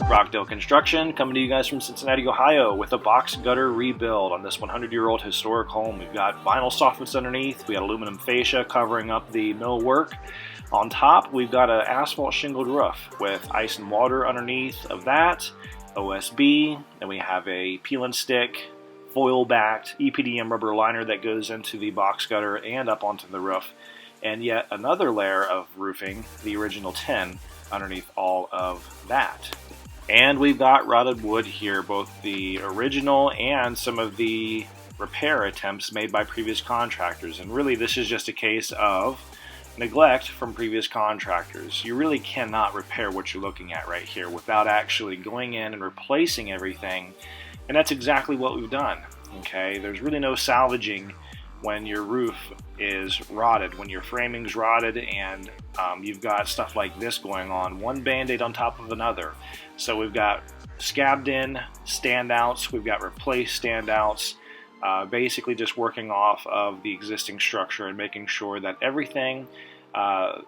Rockdale Construction coming to you guys from Cincinnati, Ohio with a box gutter rebuild on this 100-year-old historic home. We've got vinyl soffits underneath, we got aluminum fascia covering up the millwork. On top, we've got an asphalt shingled roof with ice and water underneath of that, OSB, and we have a peel and stick, foil-backed EPDM rubber liner that goes into the box gutter and up onto the roof, and yet another layer of roofing, the original tin, underneath all of that. And we've got rotted wood here, both the original and some of the repair attempts made by previous contractors. And really this is just a case of neglect from previous contractors. You really cannot repair what you're looking at right here without actually going in and replacing everything. And that's exactly what we've done. Okay, there's really no salvaging when your roof is rotted, when your framing's rotted, and you've got stuff like this going on, one band-aid on top of another. So we've got scabbed in standouts, we've got replaced standouts, basically just working off of the existing structure and making sure that everything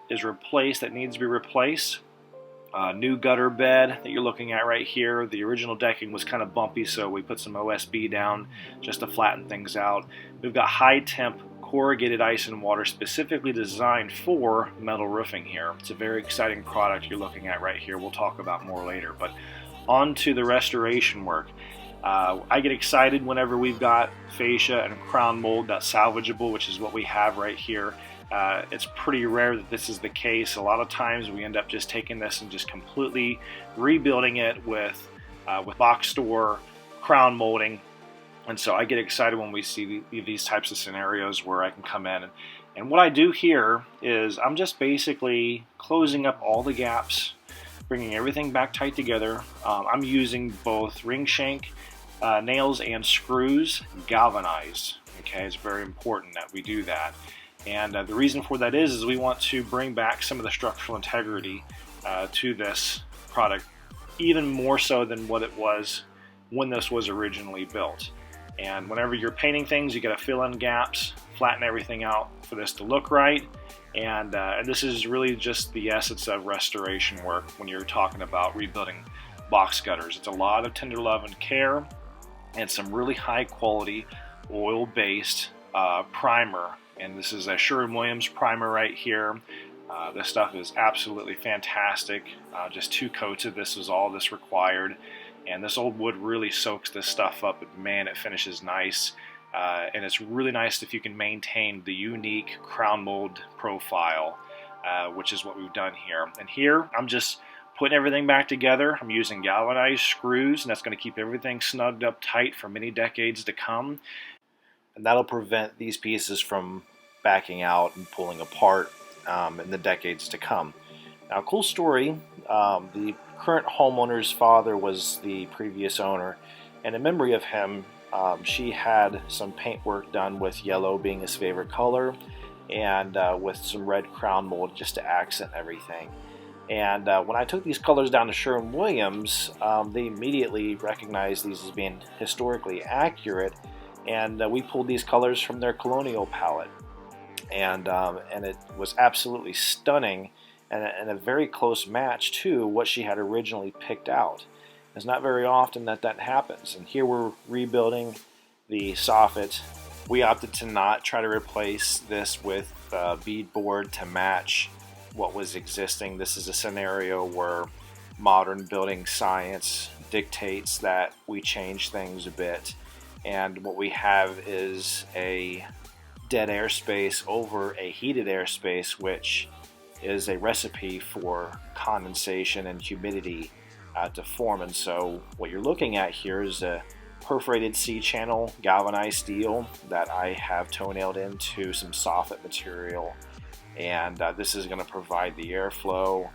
is replaced that needs to be replaced. New gutter bed that you're looking at right here. The original decking was kind of bumpy, so we put some OSB down just to flatten things out. We've got high temp corrugated ice and water specifically designed for metal roofing here. It's a very exciting product you're looking at right here. We'll talk about more later, but on to the restoration work. I get excited whenever we've got fascia and crown mold that's salvageable, which is what we have right here. It's pretty rare that this is the case. A lot of times we end up just taking this and just completely rebuilding it with box store crown molding. And so I get excited when we see these types of scenarios where I can come in. And what I do here is I'm just basically closing up all the gaps, bringing everything back tight together. I'm using both ring shank nails and screws galvanized. Okay, it's very important that we do that. And the reason for that is we want to bring back some of the structural integrity to this product, even more so than what it was when this was originally built. And whenever you're painting things, you got to fill in gaps, flatten everything out for this to look right. And this is really just the essence of restoration work when you're talking about rebuilding box gutters. It's a lot of tender love and care and some really high quality oil-based primer. And this is a Sherwin-Williams primer right here. This stuff is absolutely fantastic. Just 2 coats of this is all this required. And this old wood really soaks this stuff up. But man, it finishes nice. And it's really nice if you can maintain the unique crown mold profile, which is what we've done here. And here, I'm just putting everything back together. I'm using galvanized screws, and that's going to keep everything snugged up tight for many decades to come. And that'll prevent these pieces from backing out and pulling apart in the decades to come. Now, cool story, the current homeowner's father was the previous owner, and in memory of him, she had some paint work done with yellow being his favorite color, and with some red crown mold just to accent everything. And when I took these colors down to Sherwin-Williams, they immediately recognized these as being historically accurate. And we pulled these colors from their colonial palette, and it was absolutely stunning and a very close match to what she had originally picked out. It's not very often that happens, and here we're rebuilding the soffit. We opted to not try to replace this with beadboard to match what was existing. This is a scenario where modern building science dictates that we change things a bit. And what we have is a dead airspace over a heated airspace, which is a recipe for condensation and humidity to form. And so what you're looking at here is a perforated C-channel galvanized steel that I have toe-nailed into some soffit material. And this is going to provide the airflow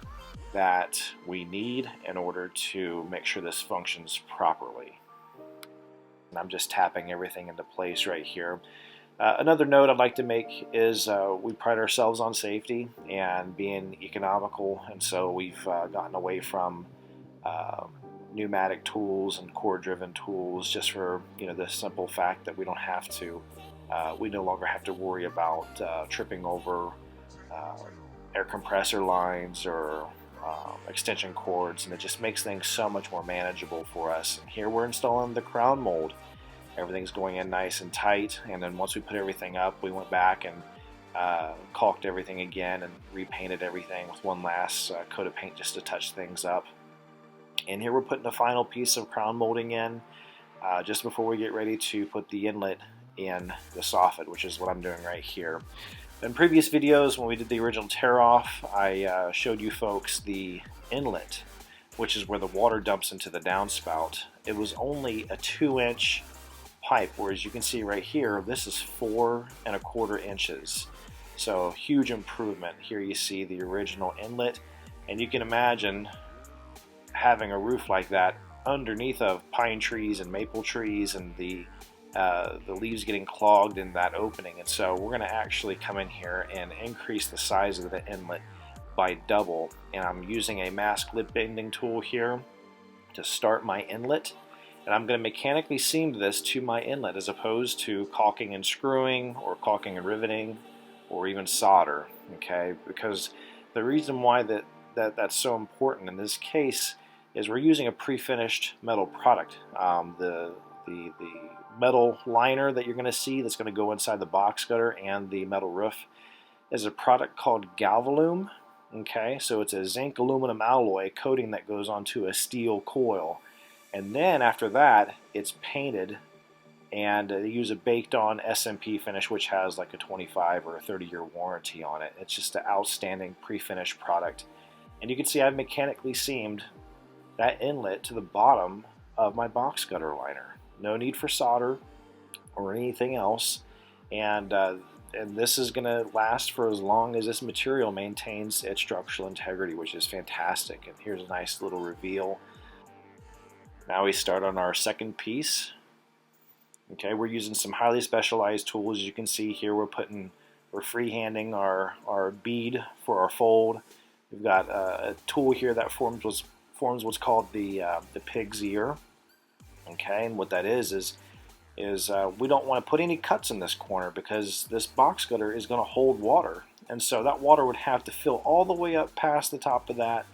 that we need in order to make sure this functions properly. And I'm just tapping everything into place right here. Another note I'd like to make is we pride ourselves on safety and being economical, and so we've gotten away from pneumatic tools and core-driven tools just for the simple fact that we don't have to. We no longer have to worry about tripping over air compressor lines or extension cords, and it just makes things so much more manageable for us. And here we're installing the crown mold. Everything's going in nice and tight, and then once we put everything up, we went back and caulked everything again and repainted everything with one last coat of paint just to touch things up. And here we're putting the final piece of crown molding in just before we get ready to put the inlet in the soffit, which is what I'm doing right here. In previous videos, when we did the original tear-off, I showed you folks the inlet, which is where the water dumps into the downspout. It was only a 2-inch pipe, whereas you can see right here, this is 4 1/4 inches. So huge improvement. Here you see the original inlet, and you can imagine having a roof like that underneath of pine trees and maple trees, and the leaves getting clogged in that opening. And so we're going to actually come in here and increase the size of the inlet by double. And I'm using a mask lip bending tool here to start my inlet. And I'm going to mechanically seam this to my inlet as opposed to caulking and screwing or caulking and riveting or even solder. Okay, because the reason why that's so important in this case is we're using a pre-finished metal product. The metal liner that you're going to see that's going to go inside the box gutter and the metal roof is a product called Galvalume. Okay, so it's a zinc aluminum alloy coating that goes onto a steel coil. And then after that, it's painted, and they use a baked-on SMP finish, which has like a 25 or a 30-year warranty on it. It's just an outstanding pre-finished product. And you can see I've mechanically seamed that inlet to the bottom of my box gutter liner. No need for solder or anything else. And this is going to last for as long as this material maintains its structural integrity, which is fantastic. And here's a nice little reveal. Now we start on our second piece. Okay, we're using some highly specialized tools. As you can see here, we're freehanding our bead for our fold. We've got a tool here that forms what's called the pig's ear. Okay, and what that is we don't want to put any cuts in this corner because this box gutter is going to hold water, and so that water would have to fill all the way up past the top of that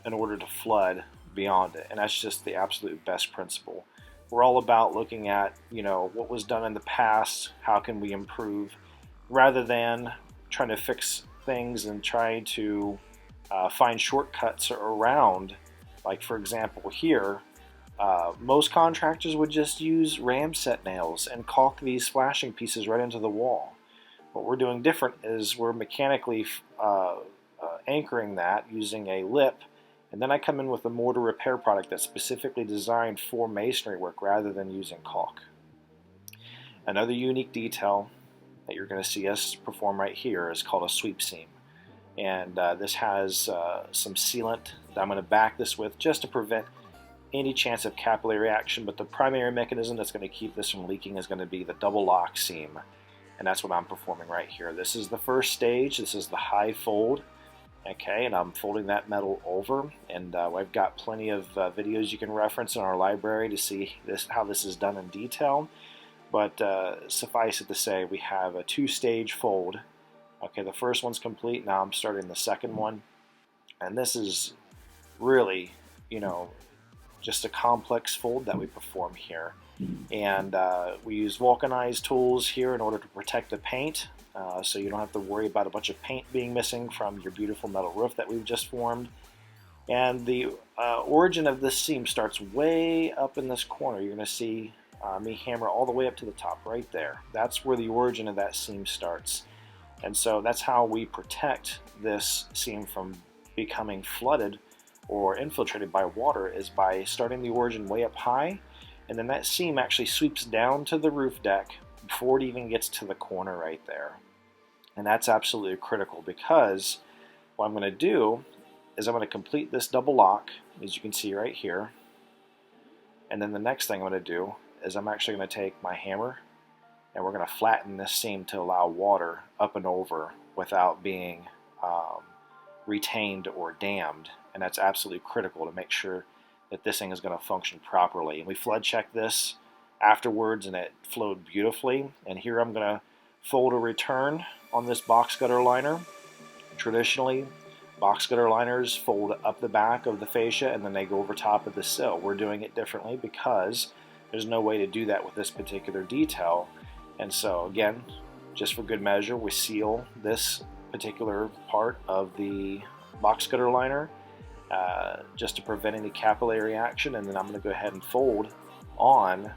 in order to flood beyond it. And that's just the absolute best principle. We're all about looking at, what was done in the past, how can we improve, rather than trying to fix things and trying to find shortcuts around. Like for example here, most contractors would just use ram set nails and caulk these flashing pieces right into the wall. What we're doing different is we're mechanically anchoring that using a lip, and then I come in with a mortar repair product that's specifically designed for masonry work rather than using caulk. Another unique detail that you're going to see us perform right here is called a sweep seam. And this has some sealant that I'm going to back this with just to prevent any chance of capillary action, but the primary mechanism that's going to keep this from leaking is going to be the double lock seam, and that's what I'm performing right here. This is the first stage. This is the high fold. Okay, and I'm folding that metal over, and I've got plenty of videos you can reference in our library to see how this is done in detail. But suffice it to say, we have a 2-stage fold. Okay, the first one's complete. Now I'm starting the second one, and this is really, just a complex fold that we perform here. And we use vulcanized tools here in order to protect the paint, so you don't have to worry about a bunch of paint being missing from your beautiful metal roof that we've just formed. And the origin of this seam starts way up in this corner. You're going to see me hammer all the way up to the top right there. That's where the origin of that seam starts. And so that's how we protect this seam from becoming flooded or infiltrated by water, is by starting the origin way up high, and then that seam actually sweeps down to the roof deck before it even gets to the corner right there. And that's absolutely critical, because what I'm going to do is I'm going to complete this double lock, as you can see right here, and then the next thing I'm going to do is I'm actually going to take my hammer and we're going to flatten this seam to allow water up and over without being retained or dammed. And that's absolutely critical to make sure that this thing is going to function properly. And we flood checked this afterwards, and it flowed beautifully. And here I'm going to fold a return on this box gutter liner. Traditionally, box gutter liners fold up the back of the fascia and then they go over top of the sill. We're doing it differently because there's no way to do that with this particular detail. And so again, just for good measure, we seal this particular part of the box gutter liner just to prevent any capillary action, and then I'm going to go ahead and fold on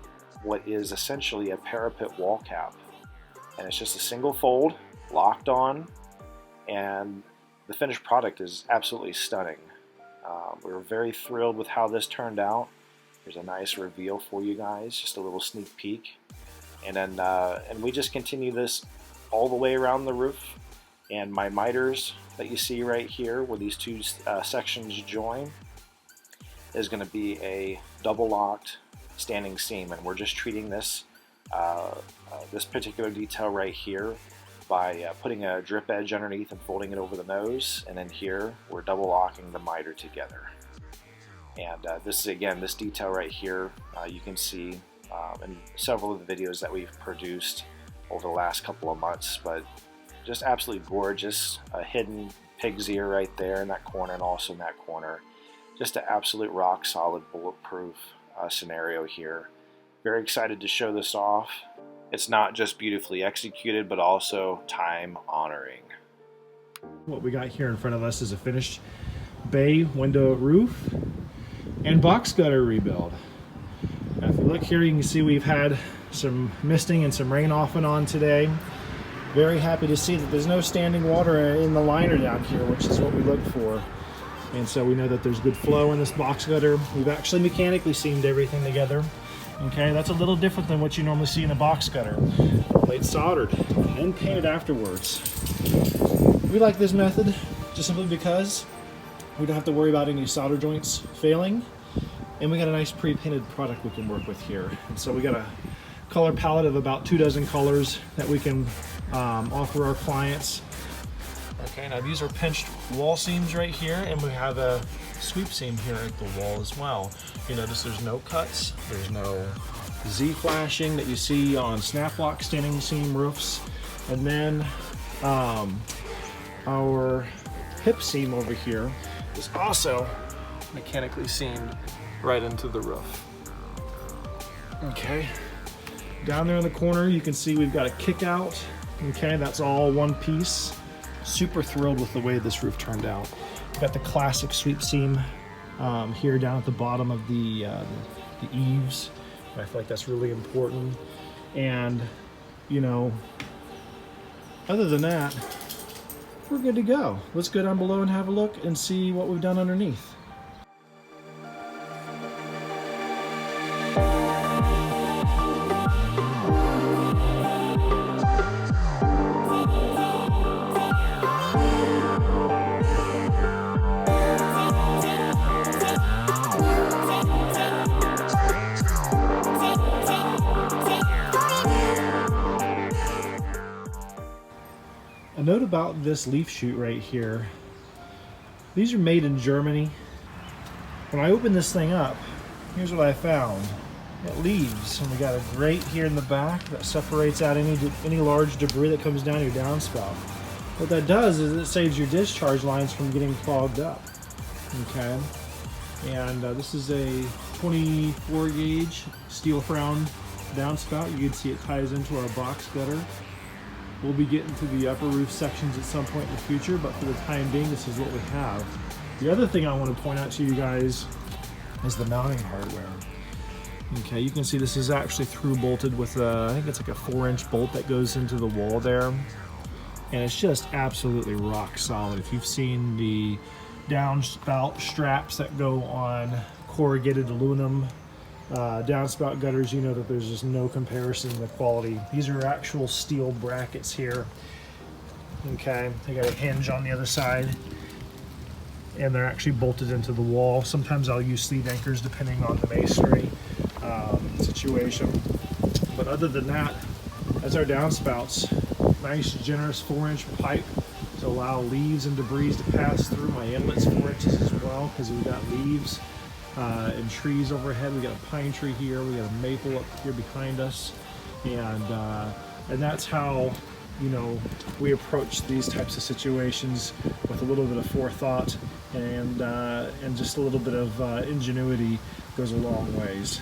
what is essentially a parapet wall cap. And it's just a single fold, locked on, and the finished product is absolutely stunning. We were very thrilled with how this turned out. Here's a nice reveal for you guys, just a little sneak peek. And then and we just continue this all the way around the roof. And my miters that you see right here, where these two sections join, is going to be a double locked standing seam, and we're just treating this this particular detail right here by putting a drip edge underneath and folding it over the nose, and then here we're double locking the miter together. And this is, again, this detail right here you can see in several of the videos that we've produced over the last couple of months, but just absolutely gorgeous. A hidden pig's ear right there in that corner, and also in that corner. Just an absolute rock solid bulletproof scenario here. Very excited to show this off. It's not just beautifully executed, but also time honoring. What we got here in front of us is a finished bay window roof and box gutter rebuild. Now if you look here, you can see we've had some misting and some rain off and on today. Very happy to see that there's no standing water in the liner down here, which is what we look for. And so we know that there's good flow in this box gutter. We've actually mechanically seamed everything together. Okay, that's a little different than what you normally see in a box gutter. Plate soldered and then painted afterwards. We like this method just simply because we don't have to worry about any solder joints failing, and we got a nice pre-painted product we can work with here. And so we got a color palette of about 24 colors that we can offer our clients. Okay, now these are pinched wall seams right here, and we have a sweep seam here at the wall as well. You notice there's no cuts, there's no Z flashing that you see on snap lock standing seam roofs. And then our hip seam over here is also mechanically seamed right into the roof. Okay, down there in the corner you can see we've got a kick out. Okay, that's all one piece. Super thrilled with the way this roof turned out. We've got the classic sweep seam here down at the bottom of the eaves. I feel like that's really important. And, you know, other than that, we're good to go. Let's go down below and have a look and see what we've done underneath. A note about this leaf chute right here. These are made in Germany. When I opened this thing up, here's what I found. It leaves, and we got a grate here in the back that separates out any large debris that comes down your downspout. What that does is it saves your discharge lines from getting clogged up. Okay, and this is a 24 gauge steel frown downspout. You can see it ties into our box gutter. We'll be getting to the upper roof sections at some point in the future, but for the time being, this is what we have. The other thing I want to point out to you guys is the mounting hardware. Okay, you can see this is actually through bolted with I think it's like a 4-inch bolt that goes into the wall there. And it's just absolutely rock solid. If you've seen the downspout straps that go on corrugated aluminum downspout gutters, you know that there's just no comparison in the quality. These are actual steel brackets here. Okay, they got a hinge on the other side, and they're actually bolted into the wall. Sometimes I'll use sleeve anchors depending on the masonry situation. But other than that, that's our downspouts. Nice generous 4-inch pipe to allow leaves and debris to pass through. My inlet's 4 inches as well because we've got leaves and trees overhead. We got a pine tree here, we got a maple up here behind us, and that's how you know, we approach these types of situations with a little bit of forethought and just a little bit of ingenuity goes a long ways.